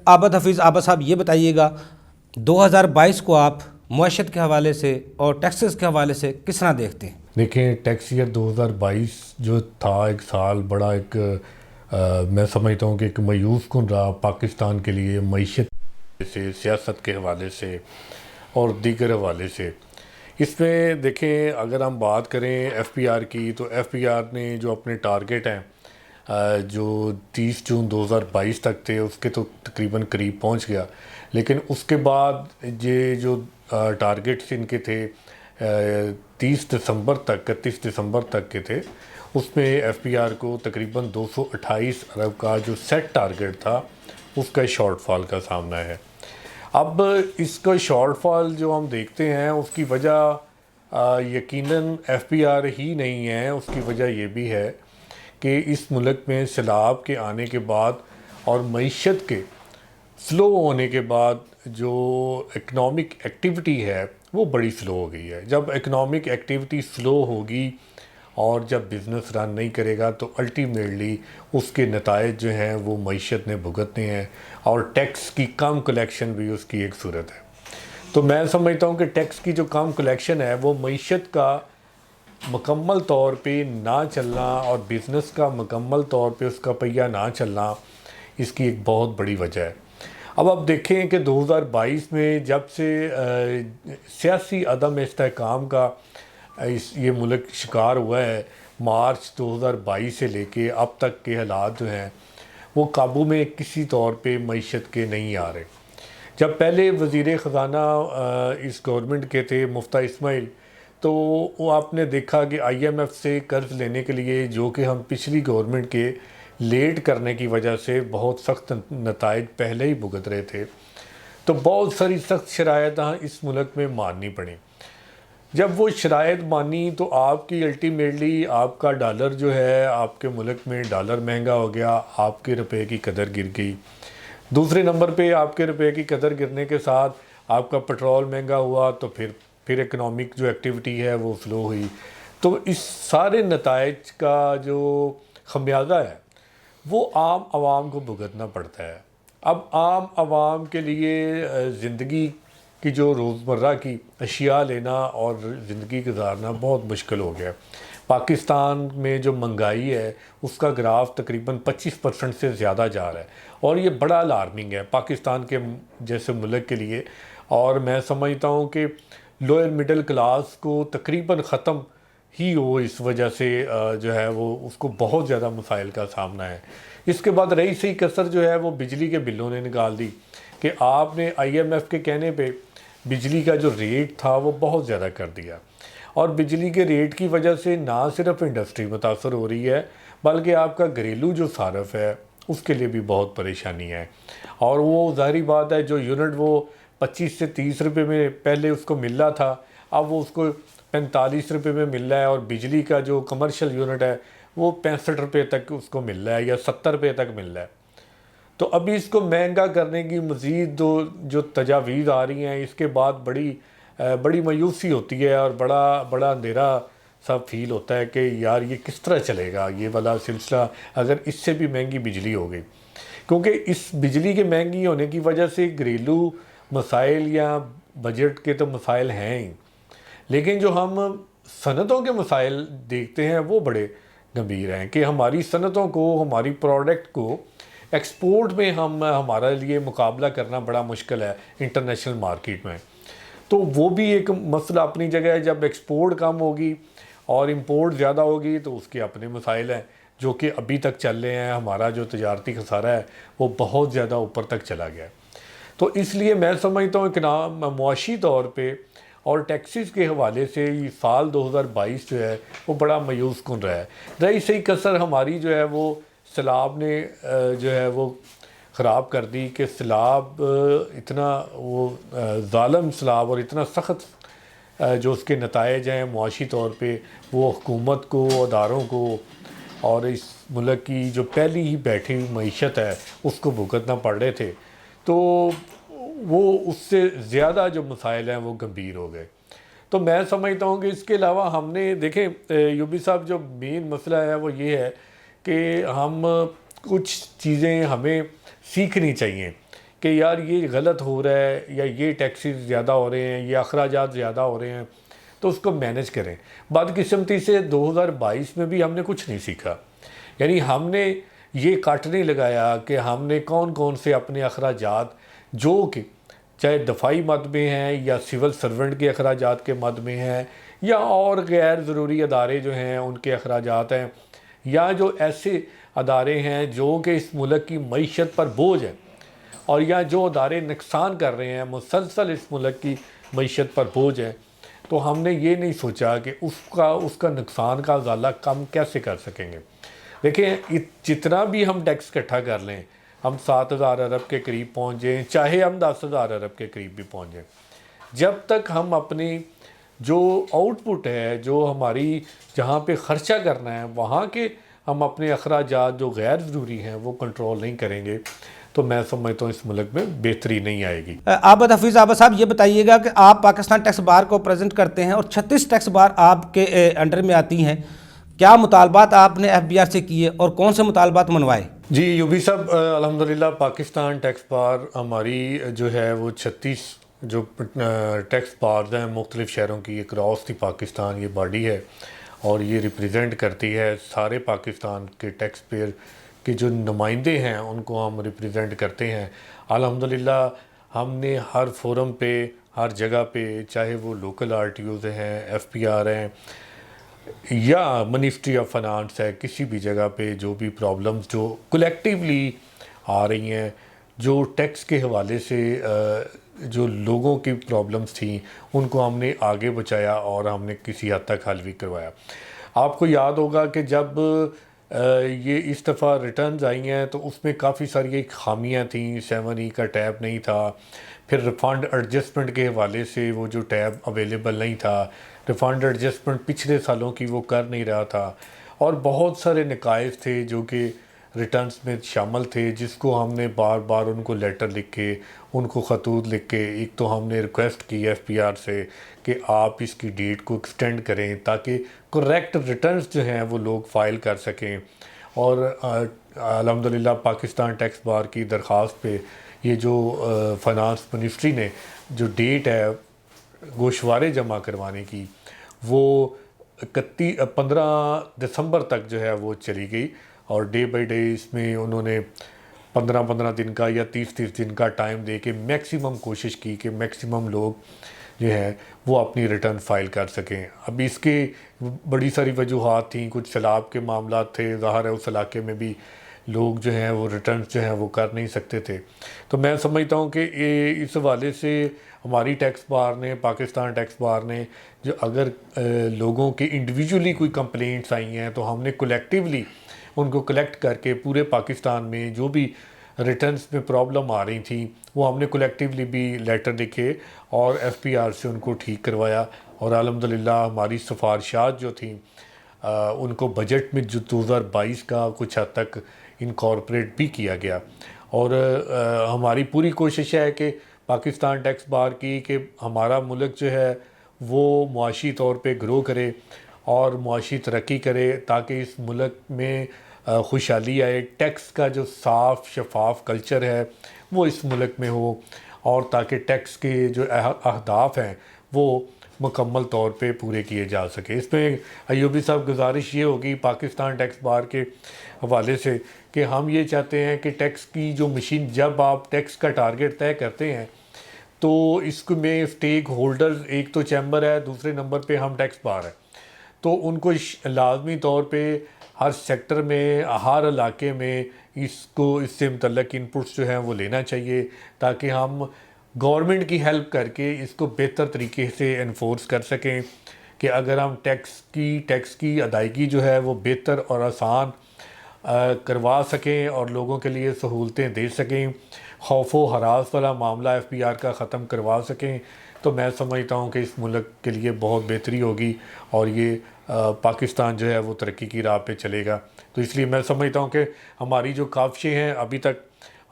عابد حفیظ عابد صاحب یہ بتائیے گا 2022 کو آپ معیشت کے حوالے سے اور ٹیکسز کے حوالے سے کس طرح دیکھتے ہیں؟ دیکھیں ٹیکس ایئر 2022 جو تھا ایک سال بڑا ایک میں سمجھتا ہوں کہ ایک مایوس کن رہا پاکستان کے لیے، معیشت سے، سیاست کے حوالے سے اور دیگر حوالے سے۔ اس میں دیکھیں اگر ہم بات کریں ایف پی آر کی، تو ایف پی آر نے جو اپنے ٹارگٹ ہیں جو 30 جون 2022 تک تھے اس کے تو تقریباً قریب پہنچ گیا، لیکن اس کے بعد یہ جو ٹارگٹس ان کے تھے 30 دسمبر تک 31 دسمبر تک کے تھے، اس میں ایف پی آر کو تقریباً 228 ارب کا جو سیٹ ٹارگٹ تھا اس کا شارٹ فال کا سامنا ہے۔ اب اس کا شارٹ فال جو ہم دیکھتے ہیں اس کی وجہ یقیناً ایف پی آر ہی نہیں ہے، اس کی وجہ یہ بھی ہے کہ اس ملک میں سیلاب کے آنے کے بعد اور معیشت کے سلو ہونے کے بعد جو اکنامک ایکٹیویٹی ہے وہ بڑی سلو ہو گئی ہے۔ جب اکنامک ایکٹیویٹی سلو ہوگی اور جب بزنس رن نہیں کرے گا تو الٹیمیٹلی اس کے نتائج جو ہیں وہ معیشت نے بھگتنے ہیں، اور ٹیکس کی کم کلیکشن بھی اس کی ایک صورت ہے۔ تو میں سمجھتا ہوں کہ ٹیکس کی جو کم کلیکشن ہے وہ معیشت کا مکمل طور پہ نہ چلنا اور بزنس کا مکمل طور پہ اس کا پہیہ نہ چلنا اس کی ایک بہت بڑی وجہ ہے۔ اب آپ دیکھیں کہ 2022 میں جب سے سیاسی عدم استحکام کا یہ ملک شکار ہوا ہے، مارچ 2022 سے لے کے اب تک کے حالات جو ہیں وہ قابو میں کسی طور پہ معیشت کے نہیں آ رہے۔ جب پہلے وزیر خزانہ اس گورنمنٹ کے تھے مفتیٰ اسماعیل، تو وہ آپ نے دیکھا کہ آئی ایم ایف سے قرض لینے کے لیے جو کہ ہم پچھلی گورنمنٹ کے لیٹ کرنے کی وجہ سے بہت سخت نتائج پہلے ہی بھگت رہے تھے، تو بہت ساری سخت شرائط اس ملک میں ماننی پڑیں۔ جب وہ شرائط مانی تو آپ کی الٹیمیٹلی آپ کا ڈالر جو ہے، آپ کے ملک میں ڈالر مہنگا ہو گیا، آپ کے روپے کی قدر گر گئی۔ دوسرے نمبر پہ آپ کے روپے کی قدر گرنے کے ساتھ آپ کا پٹرول مہنگا ہوا، تو پھر اکنامک جو ایکٹیویٹی ہے وہ سلو ہوئی۔ تو اس سارے نتائج کا جو خمیازہ ہے وہ عام عوام کو بھگتنا پڑتا ہے۔ اب عام عوام کے لیے زندگی کی جو روزمرہ کی اشیاء لینا اور زندگی گزارنا بہت مشکل ہو گیا۔ پاکستان میں جو مہنگائی ہے اس کا گراف تقریباً 25% سے زیادہ جا رہا ہے، اور یہ بڑا الارمنگ ہے پاکستان کے جیسے ملک کے لیے۔ اور میں سمجھتا ہوں کہ لوئر مڈل کلاس کو تقریباً ختم ہی ہو اس وجہ سے جو ہے وہ اس کو بہت زیادہ مسائل کا سامنا ہے۔ اس کے بعد رہی سی کسر جو ہے وہ بجلی کے بلوں نے نکال دی کہ آپ نے آئی ایم ایف کے کہنے پہ بجلی کا جو ریٹ تھا وہ بہت زیادہ کر دیا، اور بجلی کے ریٹ کی وجہ سے نہ صرف انڈسٹری متاثر ہو رہی ہے بلکہ آپ کا گھریلو جو صارف ہے اس کے لیے بھی بہت پریشانی ہے۔ اور وہ ظاہری بات ہے جو یونٹ وہ 25 سے 30 روپے میں پہلے اس کو مل رہا تھا، اب وہ اس کو 45 روپے میں مل رہا ہے، اور بجلی کا جو کمرشل یونٹ ہے وہ 65 روپے تک اس کو مل رہا ہے یا 70 روپے تک مل رہا ہے۔ تو ابھی اس کو مہنگا کرنے کی مزید جو تجاویز آ رہی ہیں، اس کے بعد بڑی مایوسی ہوتی ہے اور بڑا اندھیرا سا فیل ہوتا ہے کہ یار یہ کس طرح چلے گا یہ والا سلسلہ اگر اس سے بھی مہنگی بجلی ہو گئی، کیونکہ اس بجلی کے مہنگی ہونے کی وجہ سے گھریلو مسائل یا بجٹ کے تو مسائل ہیں ہی، لیکن جو ہم صنعتوں کے مسائل دیکھتے ہیں وہ بڑے گمبھیر ہیں کہ ہماری صنعتوں کو، ہماری پروڈکٹ کو ایکسپورٹ میں ہمارے لیے مقابلہ کرنا بڑا مشکل ہے انٹرنیشنل مارکیٹ میں۔ تو وہ بھی ایک مسئلہ اپنی جگہ ہے، جب ایکسپورٹ کم ہوگی اور امپورٹ زیادہ ہوگی تو اس کے اپنے مسائل ہیں جو کہ ابھی تک چل رہے ہیں۔ ہمارا جو تجارتی خسارہ ہے وہ بہت زیادہ اوپر تک چلا گیا ہے۔ تو اس لیے میں سمجھتا ہوں کہ معاشی طور پہ اور ٹیکسز کے حوالے سے یہ سال 2022 جو ہے وہ بڑا مایوس کن رہا ہے۔ رہی صحیح کسر ہماری جو ہے وہ سیلاب نے جو ہے وہ خراب کر دی کہ سیلاب اتنا وہ ظالم سیلاب اور اتنا سخت جو اس کے نتائج ہیں معاشی طور پہ وہ حکومت کو، اداروں کو اور اس ملک کی جو پہلی ہی بیٹھی ہوئی معیشت ہے اس کو بھگتنا پڑ رہے تھے، تو وہ اس سے زیادہ جو مسائل ہیں وہ گمبھیر ہو گئے۔ تو میں سمجھتا ہوں کہ اس کے علاوہ ہم نے دیکھیں یوبی صاحب جو مین مسئلہ ہے وہ یہ ہے کہ ہم کچھ چیزیں ہمیں سیکھنی چاہیے کہ یار یہ غلط ہو رہا ہے یا یہ ٹیکسز زیادہ ہو رہے ہیں یا اخراجات زیادہ ہو رہے ہیں، تو اس کو مینج کریں۔ بدقسمتی سے 2022 میں بھی ہم نے کچھ نہیں سیکھا، یعنی ہم نے یہ کٹ نہیں لگایا کہ ہم نے کون کون سے اپنے اخراجات جو کہ چاہے دفاعی مد میں ہیں یا سول سرونٹ کے اخراجات کے مد میں ہیں یا اور غیر ضروری ادارے جو ہیں ان کے اخراجات ہیں، یا جو ایسے ادارے ہیں جو کہ اس ملک کی معیشت پر بوجھ ہیں، اور یا جو ادارے نقصان کر رہے ہیں مسلسل اس ملک کی معیشت پر بوجھ ہے، تو ہم نے یہ نہیں سوچا کہ اس کا نقصان کا اضالہ کم کیسے کر سکیں گے۔ دیکھیں جتنا بھی ہم ٹیکس اکٹھا کر لیں، ہم 7,000 ارب کے قریب پہنچ جائیں، چاہے ہم 10,000 ارب کے قریب بھی پہنچ جائیں، جب تک ہم اپنی جو آؤٹ پٹ ہے، جو ہماری جہاں پہ خرچہ کرنا ہے وہاں کے ہم اپنے اخراجات جو غیر ضروری ہیں وہ کنٹرول نہیں کریں گے، تو میں سمجھتا ہوں اس ملک میں بہتری نہیں آئے گی۔ عابد حفیظ عابد صاحب، یہ بتائیے گا کہ آپ پاکستان ٹیکس بار کو پریزنٹ کرتے ہیں اور 36 ٹیکس بار آپ کے انڈر میں آتی ہیں، کیا مطالبات آپ نے FBR سے کیے اور کون سے مطالبات منوائے؟ جی یوبی صاحب، الحمدللہ پاکستان ٹیکس بار ہماری جو ہے وہ 36 جو ٹیکس بارز ہیں مختلف شہروں کی، اکراس دی پاکستان یہ باڈی ہے، اور یہ ریپریزنٹ کرتی ہے سارے پاکستان کے ٹیکس پیئر کے جو نمائندے ہیں، ان کو ہم ریپریزنٹ کرتے ہیں۔ الحمدللہ ہم نے ہر فورم پہ، ہر جگہ پہ، چاہے وہ لوکل RTOs ہیں، FPR ہیں یا منسٹری آف فنانس ہے، کسی بھی جگہ پہ جو بھی پرابلمز جو کلیکٹیولی آ رہی ہیں، جو ٹیکس کے حوالے سے جو لوگوں کی پرابلمز تھیں، ان کو ہم نے آگے بچایا اور ہم نے کسی حد تک حل بھی کروایا۔ آپ کو یاد ہوگا کہ جب یہ اس دفعہ ریٹرنز آئی ہیں تو اس میں کافی ساری خامیاں تھیں، 7E کا ٹیب نہیں تھا، پھر ریفنڈ ایڈجسٹمنٹ کے حوالے سے وہ جو ٹیب اویلیبل نہیں تھا، ریفنڈ ایڈجسٹمنٹ پچھلے سالوں کی وہ کر نہیں رہا تھا، اور بہت سارے نقائص تھے جو کہ ریٹرنز میں شامل تھے، جس کو ہم نے بار بار ان کو لیٹر لکھ کے، ان کو خطوط لکھ کے، ایک تو ہم نے ریکویسٹ کی FPR سے کہ آپ اس کی ڈیٹ کو ایکسٹینڈ کریں تاکہ کریکٹ ریٹرنز جو ہیں وہ لوگ فائل کر سکیں، اور الحمدللہ پاکستان ٹیکس بار کی درخواست پہ یہ جو فنانس منسٹری نے جو ڈیٹ ہے گوشوارے جمع کروانے کی، وہ 15 دسمبر تک جو ہے وہ چلی گئی، اور ڈے بائی ڈے اس میں انہوں نے 15 دن کا یا 30 دن کا ٹائم دے کے میکسیمم کوشش کی کہ میکسیمم لوگ جو ہے وہ اپنی ریٹرن فائل کر سکیں۔ اب اس کے بڑی ساری وجوہات تھیں، کچھ سیلاب کے معاملات تھے، ظاہر ہے اس علاقے میں بھی لوگ جو ہیں وہ ریٹرنز جو ہیں وہ کر نہیں سکتے تھے، تو میں سمجھتا ہوں کہ اس حوالے سے ہماری ٹیکس بار نے، پاکستان ٹیکس بار نے، جو اگر لوگوں کی انڈیویجولی کوئی کمپلینٹس آئی ہیں تو ہم نے کولیکٹیولی ان کو کلیکٹ کر کے پورے پاکستان میں جو بھی ریٹرنز میں پرابلم آ رہی تھیں وہ ہم نے کولیکٹیولی بھی لیٹر لکھے اور FPR سے ان کو ٹھیک کروایا، اور الحمدللہ ہماری سفارشات جو تھیں ان کو بجٹ میں جو 2022 کا کچھ حد تک انکارپوریٹ بھی کیا گیا، اور ہماری پوری کوشش ہے کہ پاکستان ٹیکس بار کی کہ ہمارا ملک جو ہے وہ معاشی طور پہ گرو کرے اور معاشی ترقی کرے، تاکہ اس ملک میں خوشحالی آئے، ٹیکس کا جو صاف شفاف کلچر ہے وہ اس ملک میں ہو، اور تاکہ ٹیکس کے جو اہداف ہیں وہ مکمل طور پہ پورے کیے جا سکے۔ اس میں ایوبی صاحب گزارش یہ ہوگی پاکستان ٹیکس بار کے حوالے سے کہ ہم یہ چاہتے ہیں کہ ٹیکس کی جو مشین، جب آپ ٹیکس کا ٹارگٹ طے کرتے ہیں تو اس میں اسٹیک ہولڈرز، ایک تو چیمبر ہے، دوسرے نمبر پہ ہم ٹیکس بار ہے، تو ان کو لازمی طور پہ ہر سیکٹر میں، ہر علاقے میں اس سے متعلق انپٹس جو ہیں وہ لینا چاہیے، تاکہ ہم گورنمنٹ کی ہیلپ کر کے اس کو بہتر طریقے سے انفورس کر سکیں کہ اگر ہم ٹیکس کی ادائیگی جو ہے وہ بہتر اور آسان کروا سکیں اور لوگوں کے لیے سہولتیں دے سکیں، خوف و ہراس والا معاملہ FPR کا ختم کروا سکیں، تو میں سمجھتا ہوں کہ اس ملک کے لیے بہت بہتری ہوگی، اور یہ پاکستان جو ہے وہ ترقی کی راہ پہ چلے گا۔ تو اس لیے میں سمجھتا ہوں کہ ہماری جو کاوشیں ہیں ابھی تک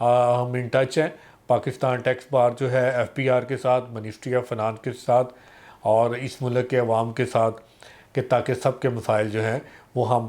ہم ان ٹچ ہیں پاکستان ٹیکس بار جو ہے FPR کے ساتھ، منسٹری آف فنانس کے ساتھ، اور اس ملک کے عوام کے ساتھ، کہ تاکہ سب کے مسائل جو ہیں وہ ہم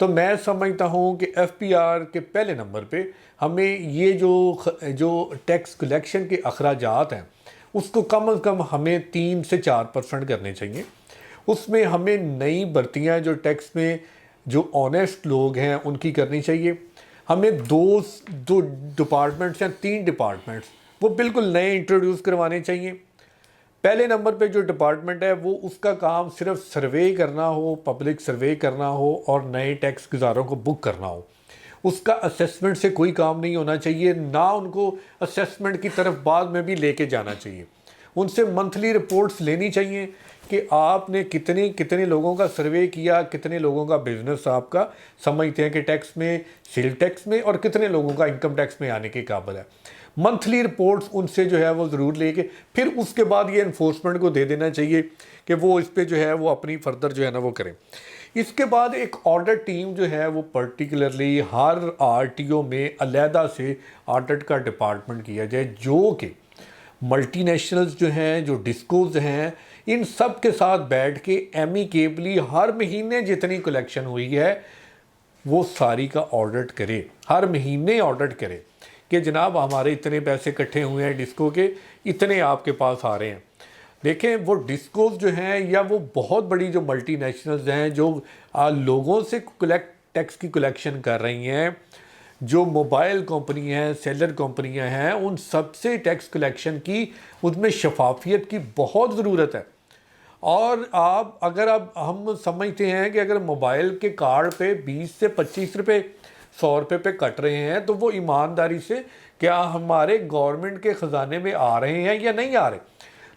تو میں سمجھتا ہوں کہ ایف پی آر کے پہلے نمبر پہ ہمیں یہ جو ٹیکس کلیکشن کے اخراجات ہیں اس کو کم از کم ہمیں 3 سے 4% کرنے چاہیے. اس میں ہمیں نئی بھرتیاں جو ٹیکس میں جو آنیسٹ لوگ ہیں ان کی کرنی چاہیے. ہمیں دو ڈپارٹمنٹس یا 3 ڈپارٹمنٹس وہ بالکل نئے انٹروڈیوس کروانے چاہیے. پہلے نمبر پہ جو ڈپارٹمنٹ ہے وہ اس کا کام صرف سروے کرنا ہو، پبلک سروے کرنا ہو اور نئے ٹیکس گزاروں کو بک کرنا ہو. اس کا اسیسمنٹ سے کوئی کام نہیں ہونا چاہیے، نہ ان کو اسیسمنٹ کی طرف بعد میں بھی لے کے جانا چاہیے. ان سے منتھلی رپورٹس لینی چاہیے کہ آپ نے کتنے لوگوں کا سروے کیا، کتنے لوگوں کا بزنس آپ کا سمجھتے ہیں کہ ٹیکس میں، سیل ٹیکس میں، اور کتنے لوگوں کا انکم ٹیکس میں آنے کے قابل ہے. منتھلی رپورٹس ان سے جو ہے وہ ضرور لے کے پھر اس کے بعد یہ انفورسمنٹ کو دے دینا چاہیے کہ وہ اس پہ جو ہے وہ اپنی فردر جو ہے نا وہ کریں. اس کے بعد ایک آڈٹ ٹیم جو ہے وہ پرٹیکولرلی ہر آر ٹی او میں علیحدہ سے آڈٹ کا ڈپارٹمنٹ کیا جائے، جو کہ ملٹی نیشنلز جو ہیں، جو ڈسکوز ہیں، ان سب کے ساتھ بیٹھ کے ایمیکیبلی ہر مہینے جتنی کلیکشن ہوئی ہے وہ ساری کا آڈٹ کرے. ہر مہینے آڈٹ کرے کہ جناب ہمارے اتنے پیسے اکٹھے ہوئے ہیں ڈسکو کے، اتنے آپ کے پاس آ رہے ہیں. دیکھیں وہ ڈسکوز جو ہیں یا وہ بہت بڑی جو ملٹی نیشنلز ہیں جو لوگوں سے ٹیکس کی کلیکشن کر رہی ہیں، جو موبائل کمپنی ہیں، سیلر کمپنیاں ہیں، ان سب سے ٹیکس کلیکشن کی اس میں شفافیت کی بہت ضرورت ہے. اور اگر ہم سمجھتے ہیں کہ اگر موبائل کے کارڈ پہ 20 سے 25 روپے 100 روپے پہ کٹ رہے ہیں تو وہ ایمانداری سے کیا ہمارے گورنمنٹ کے خزانے میں آ رہے ہیں یا نہیں آ رہے.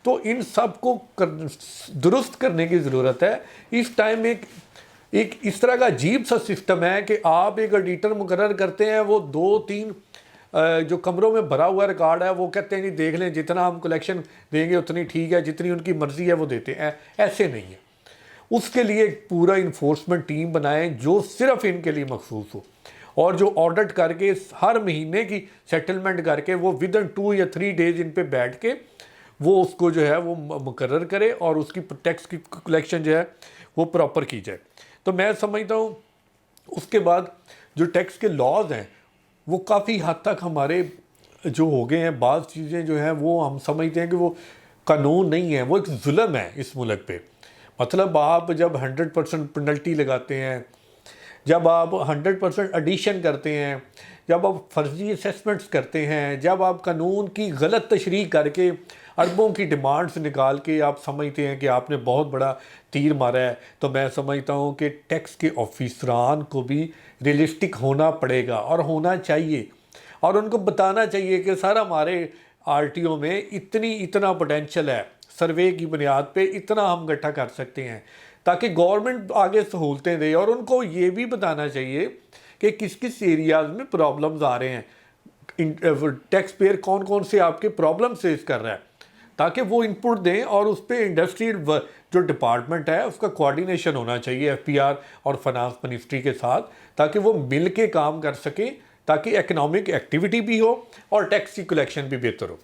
تو ان سب کو درست کرنے کی ضرورت ہے. اس ٹائم ایک اس طرح کا عجیب سا سسٹم ہے کہ آپ ایک آڈیٹر مقرر کرتے ہیں، وہ 2-3 جو کمروں میں بھرا ہوا ریکارڈ ہے وہ کہتے ہیں نہیں دیکھ لیں جتنا ہم کلیکشن دیں گے اتنی ٹھیک ہے، جتنی ان کی مرضی ہے وہ دیتے ہیں. ایسے نہیں ہے. اس کے لیے ایک پورا انفورسمنٹ ٹیم بنائیں جو صرف ان کے لیے مخصوص ہو، اور جو آڈٹ کر کے ہر مہینے کی سیٹلمنٹ کر کے وہ ودن 2 یا 3 ڈیز ان پہ بیٹھ کے وہ اس کو جو ہے وہ مقرر کرے اور اس کی ٹیکس کی کلیکشن جو ہے وہ پراپر کی جائے. تو میں سمجھتا ہوں اس کے بعد جو ٹیکس کے لاز ہیں وہ کافی حد تک ہمارے جو ہو گئے ہیں. بعض چیزیں جو ہیں وہ ہم سمجھتے ہیں کہ وہ قانون نہیں ہے، وہ ایک ظلم ہے اس ملک پہ. مطلب آپ جب 100% پینلٹی لگاتے ہیں، جب آپ 100% ایڈیشن کرتے ہیں، جب آپ فرضی اسیسمنٹس کرتے ہیں، جب آپ قانون کی غلط تشریح کر کے اربوں کی ڈیمانڈز نکال کے آپ سمجھتے ہیں کہ آپ نے بہت بڑا تیر مارا ہے، تو میں سمجھتا ہوں کہ ٹیکس کے آفیسران کو بھی ریئلسٹک ہونا پڑے گا اور ہونا چاہیے، اور ان کو بتانا چاہیے کہ سر ہمارے آر ٹی او میں اتنا پوٹینشیل ہے، سروے کی بنیاد پہ اتنا ہم اکٹھا کر سکتے ہیں، تاکہ گورنمنٹ آگے سہولتیں دے. اور ان کو یہ بھی بتانا چاہیے کہ کس ایریاز میں پرابلمز آ رہے ہیں، ٹیکس پیئر کون سے آپ کے پرابلم فیس کر رہا ہے، تاکہ وہ ان پٹ دیں. اور اس پہ انڈسٹری جو ڈپارٹمنٹ ہے اس کا کوارڈینیشن ہونا چاہیے ایف پی آر اور فنانس منسٹری کے ساتھ، تاکہ وہ مل کے کام کر سکیں، تاکہ اکنامک ایکٹیویٹی بھی ہو اور ٹیکس کی کلیکشن بھی بہتر ہو.